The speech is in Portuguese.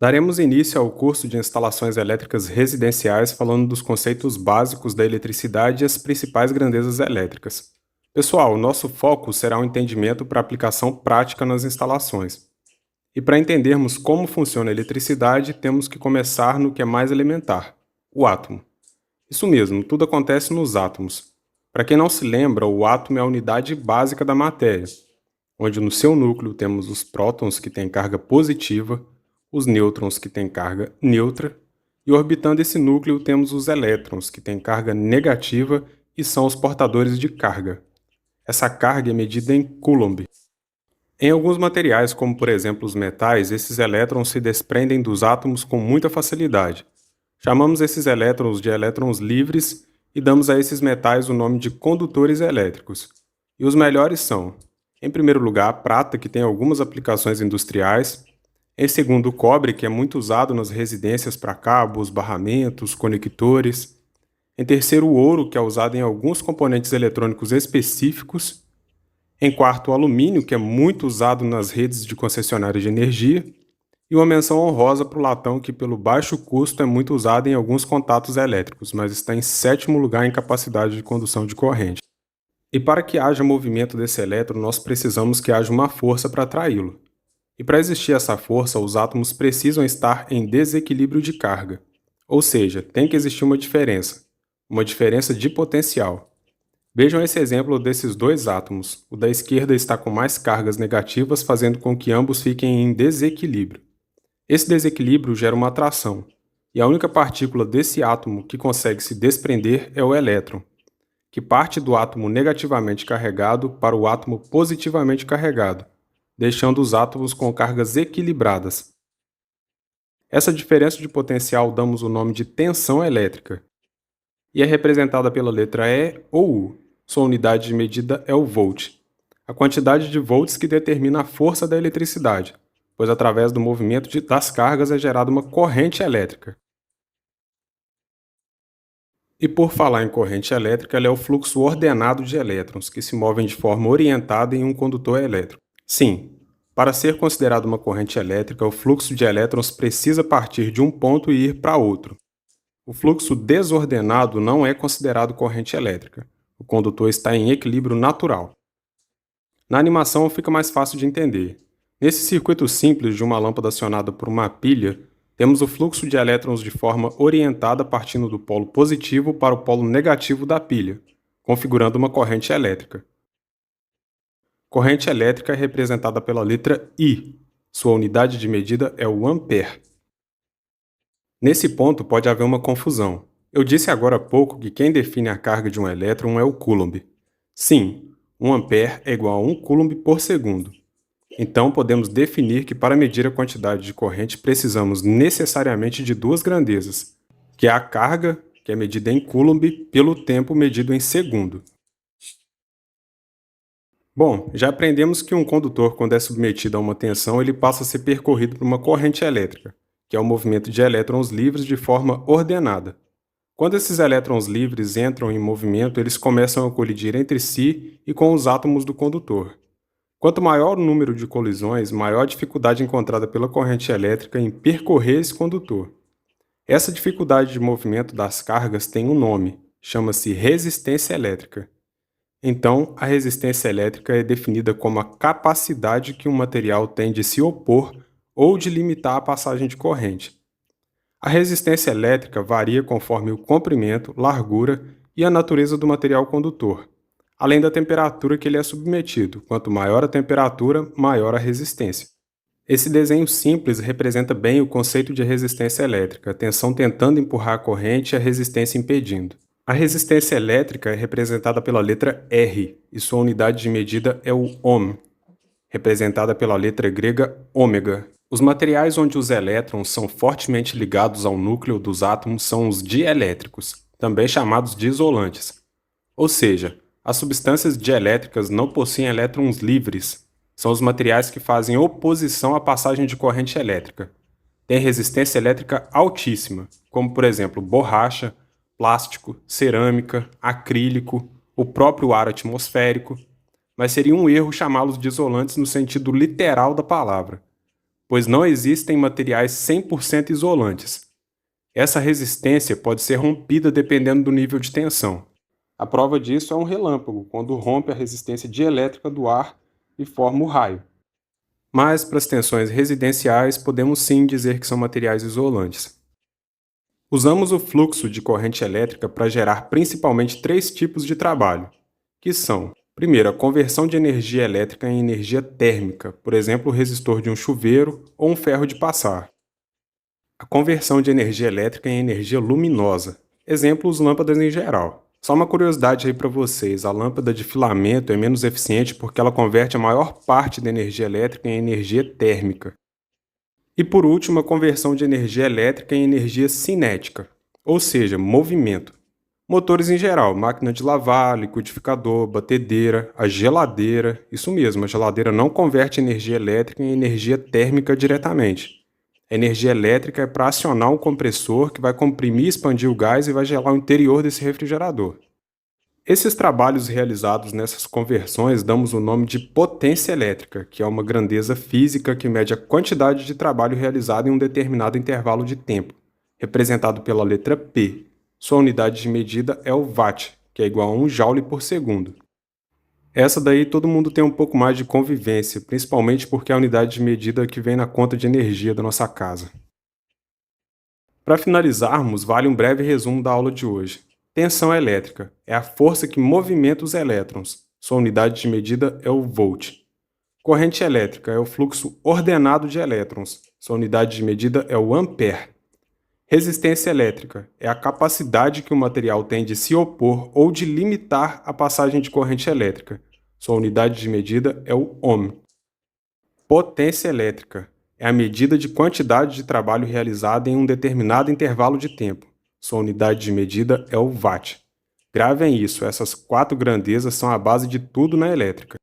Daremos início ao curso de instalações elétricas residenciais falando dos conceitos básicos da eletricidade e as principais grandezas elétricas. Pessoal, nosso foco será o entendimento para aplicação prática nas instalações. E para entendermos como funciona a eletricidade, temos que começar no que é mais elementar, o átomo. Isso mesmo, tudo acontece nos átomos. Para quem não se lembra, o átomo é a unidade básica da matéria, onde no seu núcleo temos os prótons que têm carga positiva, os nêutrons que têm carga neutra, e orbitando esse núcleo temos os elétrons que têm carga negativa e são os portadores de carga. Essa carga é medida em Coulomb. Em alguns materiais, como por exemplo os metais, esses elétrons se desprendem dos átomos com muita facilidade. Chamamos esses elétrons de elétrons livres e damos a esses metais o nome de condutores elétricos. E os melhores são, em primeiro lugar, a prata, que tem algumas aplicações industriais. Em segundo, o cobre, que é muito usado nas residências para cabos, barramentos, conectores. Em terceiro, o ouro, que é usado em alguns componentes eletrônicos específicos. Em quarto, o alumínio, que é muito usado nas redes de concessionárias de energia. E uma menção honrosa para o latão, que pelo baixo custo é muito usado em alguns contatos elétricos, mas está em sétimo lugar em capacidade de condução de corrente. E para que haja movimento desse elétron, nós precisamos que haja uma força para atraí-lo. E para existir essa força, os átomos precisam estar em desequilíbrio de carga. Ou seja, tem que existir uma diferença de potencial. Vejam esse exemplo desses dois átomos. O da esquerda está com mais cargas negativas, fazendo com que ambos fiquem em desequilíbrio. Esse desequilíbrio gera uma atração, e a única partícula desse átomo que consegue se desprender é o elétron, que parte do átomo negativamente carregado para o átomo positivamente carregado, deixando os átomos com cargas equilibradas. Essa diferença de potencial damos o nome de tensão elétrica, e é representada pela letra E ou U. Sua unidade de medida é o volt, a quantidade de volts que determina a força da eletricidade, pois através do movimento das cargas é gerada uma corrente elétrica. E por falar em corrente elétrica, ela é o fluxo ordenado de elétrons, que se movem de forma orientada em um condutor elétrico. Sim, para ser considerado uma corrente elétrica, o fluxo de elétrons precisa partir de um ponto e ir para outro. O fluxo desordenado não é considerado corrente elétrica. O condutor está em equilíbrio natural. Na animação fica mais fácil de entender. Nesse circuito simples de uma lâmpada acionada por uma pilha, temos o fluxo de elétrons de forma orientada partindo do polo positivo para o polo negativo da pilha, configurando uma corrente elétrica. Corrente elétrica é representada pela letra I. Sua unidade de medida é o ampere. Nesse ponto pode haver uma confusão. Eu disse agora há pouco que quem define a carga de um elétron é o Coulomb. Sim, 1 ampere é igual a 1 Coulomb por segundo. Então podemos definir que para medir a quantidade de corrente precisamos necessariamente de duas grandezas, que é a carga, que é medida em Coulomb, pelo tempo medido em segundo. Bom, já aprendemos que um condutor, quando é submetido a uma tensão, ele passa a ser percorrido por uma corrente elétrica, que é o movimento de elétrons livres de forma ordenada. Quando esses elétrons livres entram em movimento, eles começam a colidir entre si e com os átomos do condutor. Quanto maior o número de colisões, maior a dificuldade encontrada pela corrente elétrica em percorrer esse condutor. Essa dificuldade de movimento das cargas tem um nome, chama-se resistência elétrica. Então, a resistência elétrica é definida como a capacidade que um material tem de se opor ou de limitar a passagem de corrente. A resistência elétrica varia conforme o comprimento, largura e a natureza do material condutor, além da temperatura que ele é submetido. Quanto maior a temperatura, maior a resistência. Esse desenho simples representa bem o conceito de resistência elétrica, a tensão tentando empurrar a corrente e a resistência impedindo. A resistência elétrica é representada pela letra R, e sua unidade de medida é o ohm, representada pela letra grega ômega. Os materiais onde os elétrons são fortemente ligados ao núcleo dos átomos são os dielétricos, também chamados de isolantes. Ou seja, as substâncias dielétricas não possuem elétrons livres. São os materiais que fazem oposição à passagem de corrente elétrica. Têm resistência elétrica altíssima, como por exemplo borracha, plástico, cerâmica, acrílico, o próprio ar atmosférico, mas seria um erro chamá-los de isolantes no sentido literal da palavra. pois não existem materiais 100% isolantes. Essa resistência pode ser rompida dependendo do nível de tensão. A prova disso é um relâmpago, quando rompe a resistência dielétrica do ar e forma o raio. Mas, para as tensões residenciais, podemos sim dizer que são materiais isolantes. Usamos o fluxo de corrente elétrica para gerar principalmente três tipos de trabalho, que são: primeiro, a conversão de energia elétrica em energia térmica, por exemplo, o resistor de um chuveiro ou um ferro de passar. A conversão de energia elétrica em energia luminosa, exemplos lâmpadas em geral. Só uma curiosidade aí para vocês, a lâmpada de filamento é menos eficiente porque ela converte a maior parte da energia elétrica em energia térmica. E por último, a conversão de energia elétrica em energia cinética, ou seja, movimento. Motores em geral, máquina de lavar, liquidificador, batedeira, a geladeira, isso mesmo, a geladeira não converte energia elétrica em energia térmica diretamente. A energia elétrica é para acionar um compressor que vai comprimir e expandir o gás e vai gelar o interior desse refrigerador. Esses trabalhos realizados nessas conversões damos o nome de potência elétrica, que é uma grandeza física que mede a quantidade de trabalho realizado em um determinado intervalo de tempo, representado pela letra P. Sua unidade de medida é o watt, que é igual a 1 joule por segundo. Essa daí todo mundo tem um pouco mais de convivência, principalmente porque é a unidade de medida que vem na conta de energia da nossa casa. Para finalizarmos, vale um breve resumo da aula de hoje. Tensão elétrica é a força que movimenta os elétrons. Sua unidade de medida é o volt. Corrente elétrica é o fluxo ordenado de elétrons. Sua unidade de medida é o ampere. Resistência elétrica é a capacidade que o material tem de se opor ou de limitar a passagem de corrente elétrica. Sua unidade de medida é o ohm. Potência elétrica é a medida de quantidade de trabalho realizada em um determinado intervalo de tempo. Sua unidade de medida é o watt. Gravem isso, essas quatro grandezas são a base de tudo na elétrica.